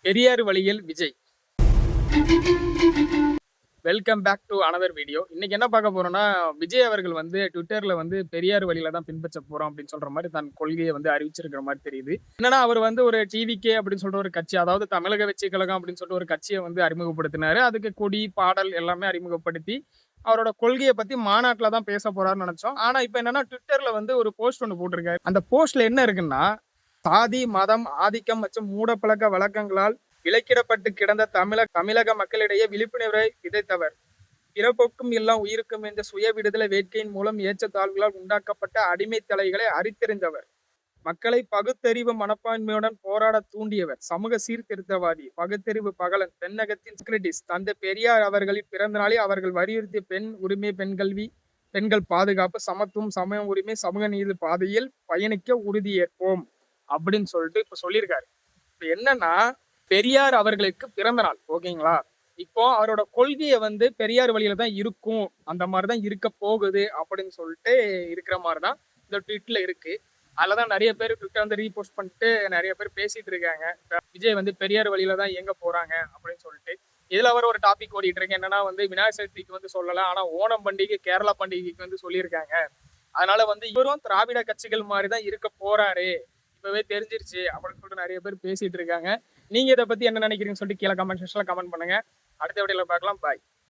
பெரியார் வழியில் Vijay. Welcome back to another video. இன்னைக்கு என்ன பார்க்க போறோம்னா, விஜய் அவர்கள் வந்து ட்விட்டர்ல வந்து பெரியார் வழியில தான் பின்பற்ற போறோம் அப்படின்னு சொல்ற மாதிரி தன் கொள்கையை வந்து அறிவிச்சிருக்கிற மாதிரி தெரியுது. என்னன்னா அவர் வந்து ஒரு டிவிகே அப்படின்னு சொல்ற ஒரு கட்சி, அதாவது தமிழக வெற்றி கழகம் அப்படின்னு சொல்லிட்டு ஒரு கட்சியை வந்து அறிமுகப்படுத்தினாரு. அதுக்கு கொடி பாடல் எல்லாமே அறிமுகப்படுத்தி அவரோட கொள்கையை பத்தி மாநாட்டுல தான் பேச போறாருன்னு நினைச்சோம். ஆனா இப்ப என்னன்னா ட்விட்டர்ல வந்து ஒரு போஸ்ட் ஒன்று போட்டிருக்காரு. அந்த போஸ்ட்ல என்ன இருக்குன்னா, சாதி மதம் ஆதிக்கம் மற்றும் மூடப்பழக்க வழக்கங்களால் விலக்கிடப்பட்டு கிடந்த தமிழக மக்களிடையே விழிப்புணர்வை விதைத்தவர். பிறப்புக்கும் எல்லாம் உயிருக்கும் என்ற சுய விடுதலை வேட்கையின் மூலம் ஏற்றத்தாழ்வுகளால் உண்டாக்கப்பட்ட அடிமை தலைகளை அரித்தெறிந்தவர். மக்களை பகுத்தறிவு மனப்பான்மையுடன் போராட தூண்டியவர். சமூக சீர்திருத்தவாதி, பகுத்தறிவு பகலன், தென்னகத்தின் சாக்ரட்டிஸ். தந்தை பெரியார் அவர்களின் பிறந்த நாளில் அவர்கள் வலியுறுத்திய பெண் உரிமை, பெண் கல்வி, பெண்கள் பாதுகாப்பு, சமத்துவம், சமய உரிமை, சமூக நீதி பாதையில் பயணிக்க உறுதியேற்போம் அப்படின்னு சொல்லிட்டு இப்ப சொல்லியிருக்காரு. இப்ப என்னன்னா, பெரியார் அவர்களுக்கு பிறந்த நாள், ஓகேங்களா? இப்போ அவரோட கொள்கையை வந்து பெரியார் வழியில தான் இருக்கும், அந்த மாதிரிதான் இருக்க போகுது அப்படின்னு சொல்லிட்டு இருக்கிற மாதிரிதான் இந்த ட்வீட்ல இருக்கு. அதுலதான் நிறைய பேர் ட்விட்டர் வந்து ரீபோஸ்ட் பண்ணிட்டு நிறைய பேர் பேசிட்டு இருக்காங்க. விஜய் வந்து பெரியார் வழியில தான் இயங்க போறாங்க அப்படின்னு சொல்லிட்டு. இதுல அவர் ஒரு டாபிக் ஓடிட்டு இருக்கு, என்னன்னா வந்து விநாயகர் சதுர்த்திக்கு வந்து சொல்லலாம், ஆனா ஓணம் பண்டிகை, கேரளா பண்டிகைக்கு வந்து சொல்லியிருக்காங்க. அதனால வந்து இவரும் திராவிட கட்சிகள் மாதிரிதான் இருக்க போறாரு, இப்பவே தெரிஞ்சிருச்சு அப்படின்னு சொல்லிட்டு நிறைய பேர் பேசிட்டு இருக்காங்க. நீங்க இதை பத்தி என்ன நினைக்கிறீங்கன்னு சொல்லிட்டு கீழே கமெண்ட் செக்ஷன்ல கமெண்ட் பண்ணுங்க. அடுத்த வீடியோல பார்க்கலாம். பாய்.